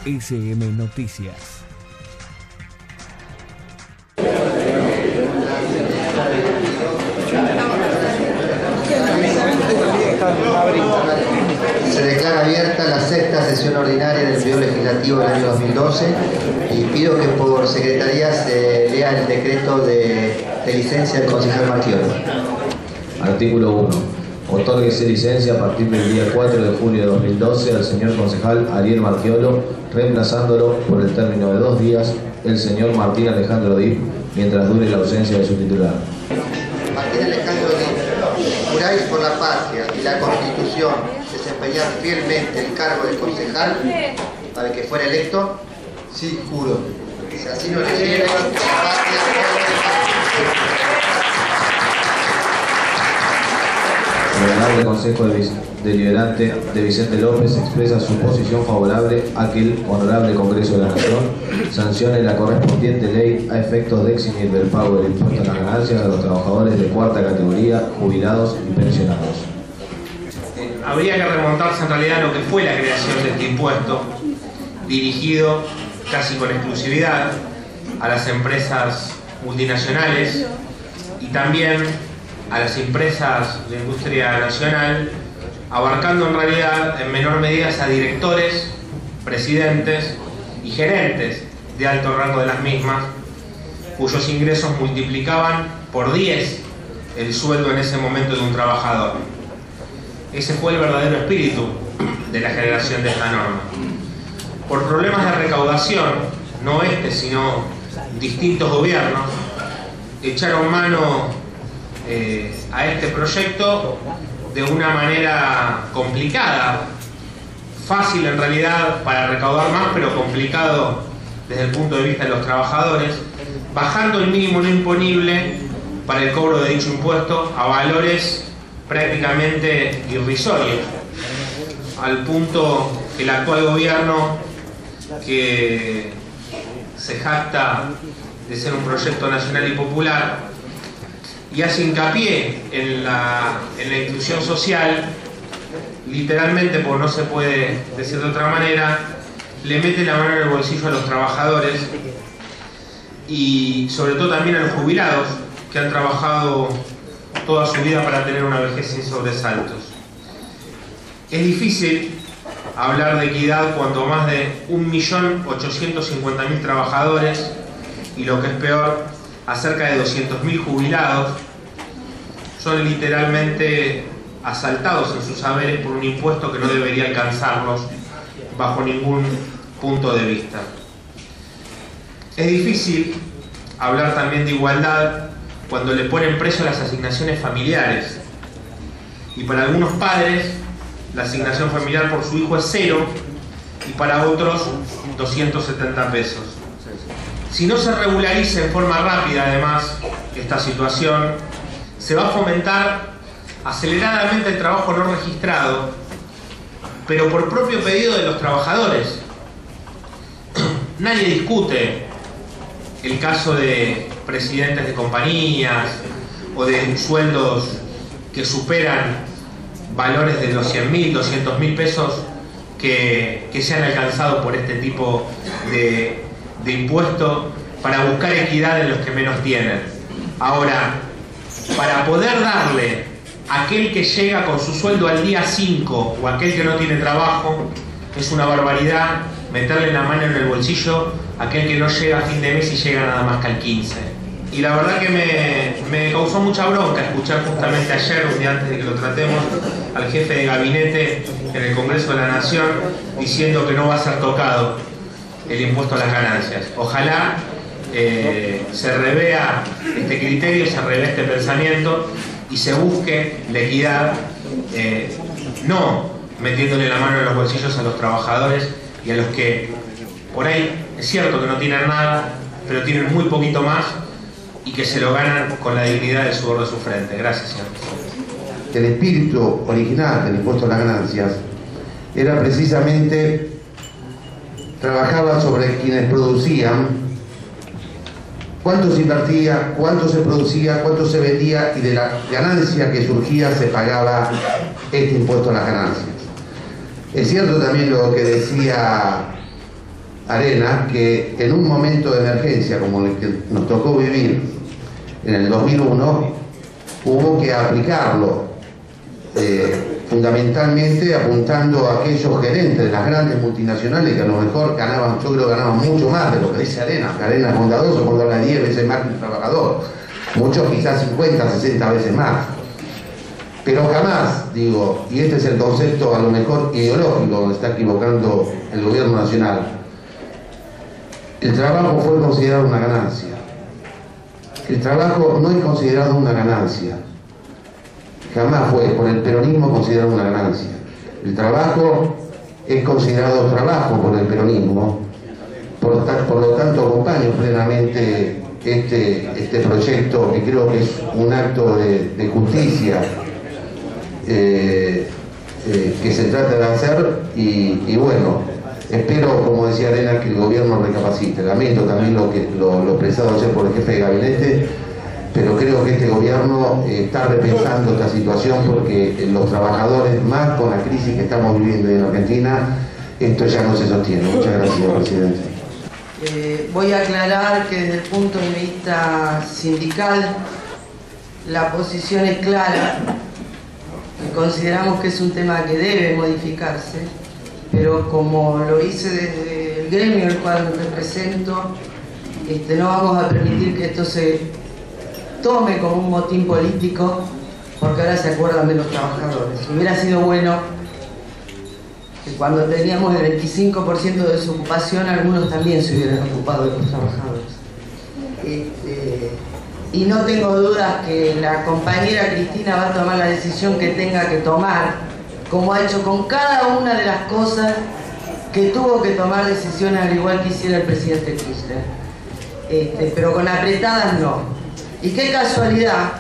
SM Noticias. Se declara abierta la sexta sesión ordinaria del periodo legislativo del año 2012 y pido que por secretaría se lea el decreto de licencia del concejal Marchiolo. Artículo 1. Otórguese licencia a partir del día 4 de julio de 2012 al señor concejal Ariel Marchiolo, reemplazándolo por el término de 2 días el señor Martín Alejandro Dip, mientras dure la ausencia de su titular. Martín Alejandro Dip, juráis por la patria y la Constitución desempeñar fielmente el cargo de concejal para que fuera electo. Sí, juro. Si así no elegieron, la patria El Honorable Consejo Deliberante de Vicente López expresa su posición favorable a que el Honorable Congreso de la Nación sancione la correspondiente ley a efectos de eximir del pago del impuesto a las ganancias a los trabajadores de cuarta categoría, jubilados y pensionados. Habría que remontarse en realidad a lo que fue la creación de este impuesto, dirigido casi con exclusividad a las empresas multinacionales y también a las empresas de industria nacional, abarcando en realidad en menor medida a directores, presidentes y gerentes de alto rango de las mismas, cuyos ingresos multiplicaban por 10 el sueldo en ese momento de un trabajador. Ese fue el verdadero espíritu de la generación de esta norma. Por problemas de recaudación, no este, sino distintos gobiernos, echaron mano a este proyecto de una manera complicada, fácil en realidad para recaudar más, pero complicado desde el punto de vista de los trabajadores, bajando el mínimo no imponible para el cobro de dicho impuesto a valores prácticamente irrisorios, al punto que el actual gobierno, que se jacta de ser un proyecto nacional y popular y hace hincapié en la inclusión social, literalmente, porque no se puede decir de otra manera, le mete la mano en el bolsillo a los trabajadores y sobre todo también a los jubilados que han trabajado toda su vida para tener una vejez sin sobresaltos. Es difícil hablar de equidad cuando más de 1.850.000 trabajadores y, lo que es peor, a cerca de 200.000 jubilados son literalmente asaltados en sus saberes por un impuesto que no debería alcanzarlos bajo ningún punto de vista. Es difícil hablar también de igualdad cuando le ponen precio a las asignaciones familiares, y para algunos padres la asignación familiar por su hijo es 0 y para otros 270 pesos. Si no se regulariza en forma rápida, además, esta situación, se va a fomentar aceleradamente el trabajo no registrado, pero por propio pedido de los trabajadores. Nadie discute el caso de presidentes de compañías o de sueldos que superan valores de los 100.000, 200.000 pesos que se han alcanzado por este tipo de impuesto para buscar equidad en los que menos tienen. Ahora, para poder darle a aquel que llega con su sueldo al día 5 o aquel que no tiene trabajo, es una barbaridad meterle la mano en el bolsillo a aquel que no llega a fin de mes y llega nada más que al 15. Y la verdad que me causó mucha bronca escuchar justamente ayer, un día antes de que lo tratemos, al jefe de gabinete en el Congreso de la Nación diciendo que no va a ser tocado el impuesto a las ganancias. Ojalá se revea este criterio, se revea este pensamiento y se busque la equidad, no metiéndole la mano en los bolsillos a los trabajadores y a los que por ahí es cierto que no tienen nada, pero tienen muy poquito más y que se lo ganan con la dignidad del sudor de su frente. Gracias, señor. El espíritu original del impuesto a las ganancias era precisamente, trabajaba sobre quienes producían, cuánto se invertía, cuánto se producía, cuánto se vendía, y de la ganancia que surgía se pagaba este impuesto a las ganancias. Es cierto también lo que decía Arenas que en un momento de emergencia como el que nos tocó vivir en el 2001, hubo que aplicarlo, fundamentalmente apuntando a aquellos gerentes de las grandes multinacionales que a lo mejor ganaban, yo creo que ganaban mucho más de lo que dice Arenas. Arenas es bondadoso cuando habla 10 veces más que un trabajador, muchos quizás 50, 60 veces más. Pero jamás, digo, y este es el concepto a lo mejor ideológico donde está equivocando el gobierno nacional, el trabajo fue considerado una ganancia. El trabajo no es considerado una ganancia. Jamás fue por el peronismo considerado una ganancia. El trabajo es considerado trabajo por el peronismo. Por lo tanto, acompaño plenamente este proyecto, que creo que es un acto de justicia que se trata de hacer, y bueno, espero, como decía Arena, que el gobierno recapacite. Lamento también lo expresado ayer por el jefe de gabinete, pero creo que este gobierno está repensando esta situación, porque los trabajadores, más con la crisis que estamos viviendo en Argentina, esto ya no se sostiene. Muchas gracias, presidente. Voy a aclarar que desde el punto de vista sindical la posición es clara. Consideramos que es un tema que debe modificarse, pero como lo hice desde el gremio al cual represento, no vamos a permitir que esto se tome como un motín político, porque ahora se acuerdan de los trabajadores. Hubiera sido bueno que cuando teníamos el 25% de desocupación, algunos también se hubieran ocupado de los trabajadores. Y no tengo dudas que la compañera Cristina va a tomar la decisión que tenga que tomar, como ha hecho con cada una de las cosas que tuvo que tomar decisiones, al igual que hiciera el presidente Kirchner. Pero con apretadas no. Y qué casualidad,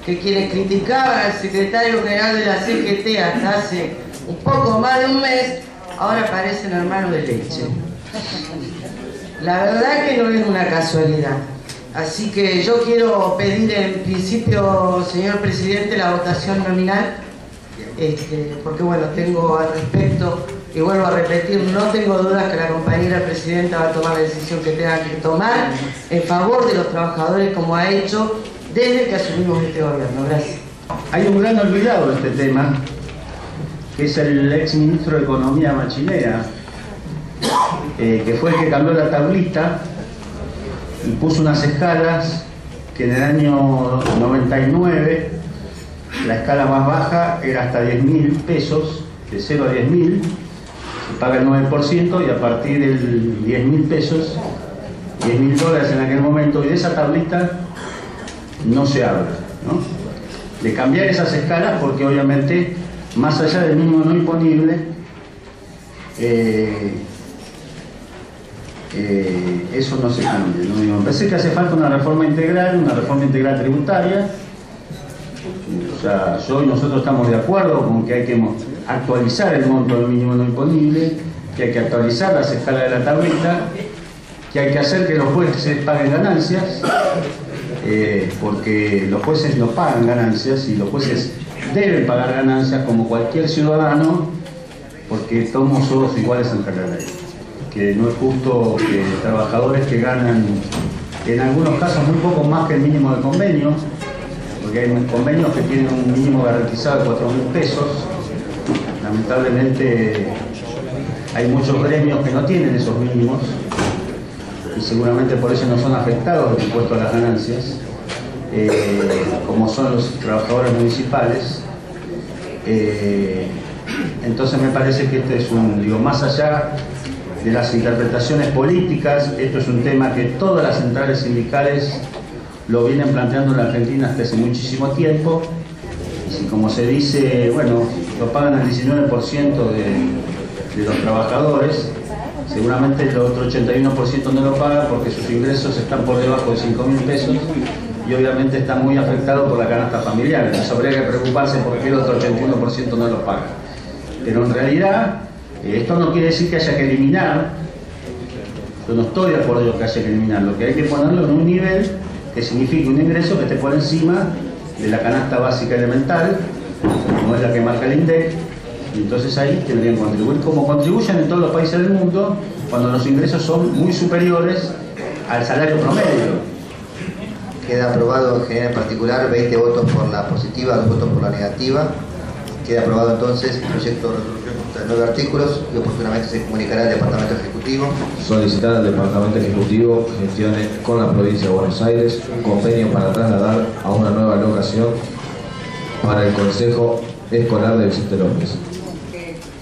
que quienes criticaban al secretario general de la CGT hasta hace un poco más de un mes, ahora parecen hermanos de leche. La verdad que no es una casualidad. Así que yo quiero pedir en principio, señor presidente, la votación nominal, porque bueno, tengo al respecto, y vuelvo a repetir, no tengo dudas que la compañera presidenta va a tomar la decisión que tenga que tomar en favor de los trabajadores, como ha hecho desde que asumimos este gobierno. Gracias. Hay un gran olvidado de este tema, que es el ex ministro de Economía Machinea, que fue el que cambió la tablita y puso unas escalas que en el año 99 la escala más baja era hasta 10.000 pesos, de 0 a 10.000 se paga el 9%, y a partir de 10.000 pesos, $10.000 en aquel momento, y de esa tablita no se habla, ¿no? De cambiar esas escalas, porque obviamente más allá del mínimo no imponible, eso no se cambia, ¿no? Me parece que hace falta una reforma integral tributaria. O sea, yo y nosotros estamos de acuerdo con que hay que actualizar el monto del mínimo no imponible, que hay que actualizar las escalas de la tablita, que hay que hacer que los jueces paguen ganancias, porque los jueces no pagan ganancias, y los jueces deben pagar ganancias como cualquier ciudadano, porque todos somos iguales ante la ley. Que no es justo que trabajadores que ganan, en algunos casos, muy poco más que el mínimo de convenio, porque hay convenios que tienen un mínimo garantizado de 4.000 pesos. Lamentablemente hay muchos gremios que no tienen esos mínimos, y seguramente por eso no son afectados del impuesto a las ganancias, como son los trabajadores municipales. Entonces me parece que esto es más allá de las interpretaciones políticas, esto es un tema que todas las centrales sindicales lo vienen planteando en la Argentina desde hace muchísimo tiempo, y si, como se dice, bueno, lo pagan el 19% de los trabajadores, seguramente el otro 81% no lo paga porque sus ingresos están por debajo de 5.000 pesos, y obviamente está muy afectado por la canasta familiar. Entonces habría que preocuparse porque el otro 81% no lo paga. Pero en realidad, esto no quiere decir que haya que eliminar. Yo no estoy de acuerdo que haya que eliminar. Lo que hay que ponerlo en un nivel que signifique un ingreso que esté por encima de la canasta básica elemental, como es la que marca el INDEC, Entonces ahí tendrían que contribuir como contribuyen en todos los países del mundo cuando los ingresos son muy superiores al salario promedio. Queda aprobado en general en particular, 20 votos por la positiva, 2 votos por la negativa. Queda aprobado entonces el proyecto de resolución de 9 artículos y oportunamente se comunicará al Departamento Ejecutivo. Solicitar al Departamento Ejecutivo gestione con la provincia de Buenos Aires un convenio para trasladar a una nueva locación para el Consejo Escolar de Vicente López.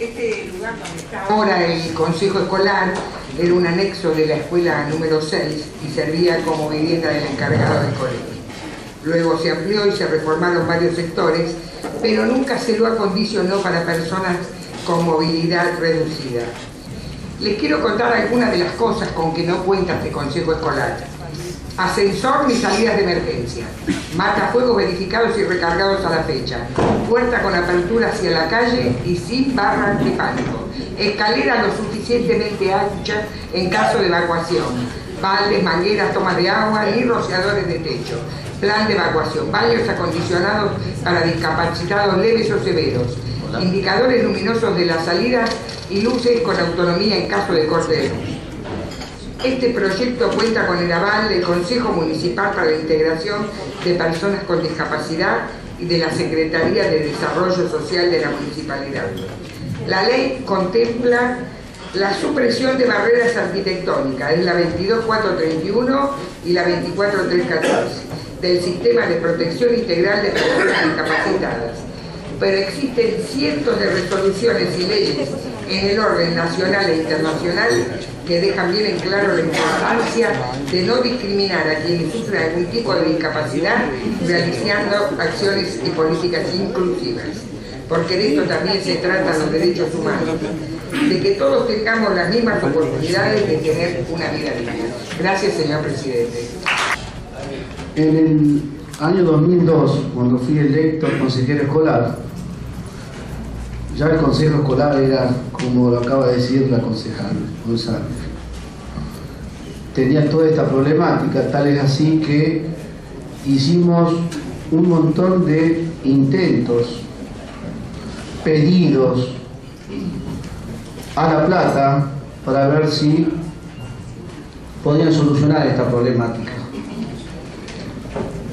Este lugar donde está ahora el Consejo Escolar era un anexo de la escuela número 6 y servía como vivienda del encargado del colegio. Luego se amplió y se reformaron varios sectores, pero nunca se lo acondicionó para personas con movilidad reducida. Les quiero contar algunas de las cosas con que no cuenta este Consejo Escolar. Ascensor ni salidas de emergencia, matafuegos verificados y recargados a la fecha, puerta con apertura hacia la calle y sin barra antipánico, escalera lo suficientemente ancha en caso de evacuación, baldes, mangueras, tomas de agua y rociadores de techo, plan de evacuación, baños acondicionados para discapacitados leves o severos, indicadores luminosos de las salidas y luces con autonomía en caso de corte de luz. Este proyecto cuenta con el aval del Consejo Municipal para la Integración de Personas con Discapacidad y de la Secretaría de Desarrollo Social de la Municipalidad. La ley contempla la supresión de barreras arquitectónicas, es la 22431 y la 24314, del Sistema de Protección Integral de Personas Discapacitadas. Pero existen cientos de resoluciones y leyes en el orden nacional e internacional que dejan bien en claro la importancia de no discriminar a quienes sufren algún tipo de discapacidad realizando acciones y políticas inclusivas. Porque de esto también se tratan los derechos humanos, de que todos tengamos las mismas oportunidades de tener una vida digna. Gracias, señor presidente. En el año 2002, cuando fui electo consejero escolar, ya el consejo escolar era, como lo acaba de decir la concejal González, tenía toda esta problemática, tal es así que hicimos un montón de intentos, pedidos a La Plata para ver si podían solucionar esta problemática.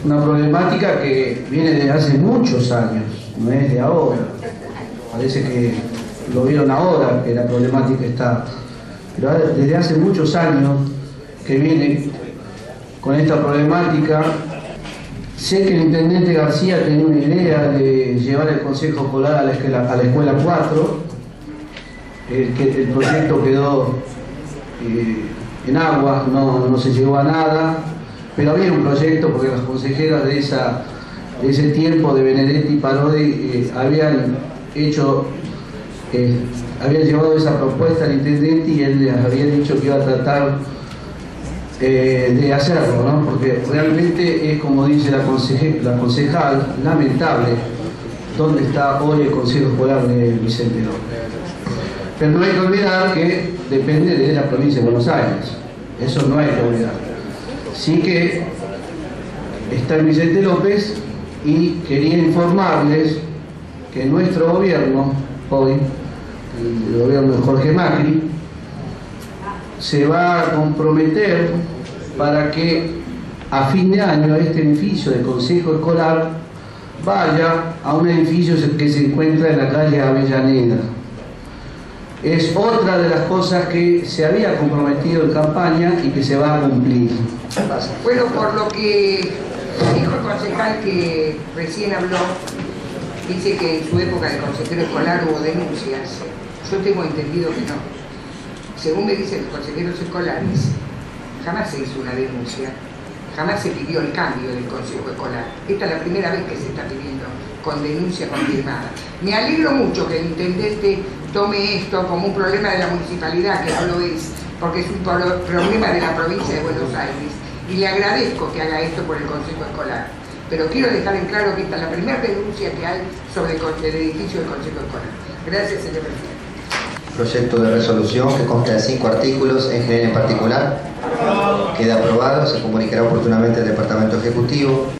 Una problemática que viene de hace muchos años, no es de ahora. Parece que lo vieron ahora, que la problemática está. Pero desde hace muchos años que viene con esta problemática. Sé que el intendente García tenía una idea de llevar el consejo escolar a la escuela 4. El proyecto quedó en agua, no se llegó a nada. Pero había un proyecto porque las consejeras de ese tiempo, de Benedetti y Parodi, habían llevado esa propuesta al intendente y él les había dicho que iba a tratar de hacerlo, ¿no? Porque realmente es, como dice la concejal, lamentable dónde está hoy el Consejo Escolar de Vicente López. Pero no hay que olvidar que depende de la provincia de Buenos Aires, eso no hay que olvidar. Sí que está en Vicente López y quería informarles que nuestro gobierno, hoy, el gobierno de Jorge Macri, se va a comprometer para que a fin de año este edificio del Consejo Escolar vaya a un edificio que se encuentra en la calle Avellaneda. Es otra de las cosas que se había comprometido en campaña y que se va a cumplir. Bueno, por lo que dijo el concejal que recién habló, dice que en su época de consejero escolar hubo denuncias. Yo tengo entendido que no. Según me dicen los consejeros escolares, jamás se hizo una denuncia, jamás se pidió el cambio del consejo escolar. Esta es la primera vez que se está pidiendo con denuncia confirmada. Me alegro mucho que el intendente tome esto como un problema de la municipalidad, que no lo es, porque es un problema de la provincia de Buenos Aires. Y le agradezco que haga esto por el consejo escolar. Pero quiero dejar en claro que esta es la primera denuncia que hay sobre el edificio del consejo escolar. Gracias, señor presidente. Proyecto de resolución que consta de 5 artículos, en general en particular. Queda aprobado, se comunicará oportunamente al Departamento Ejecutivo.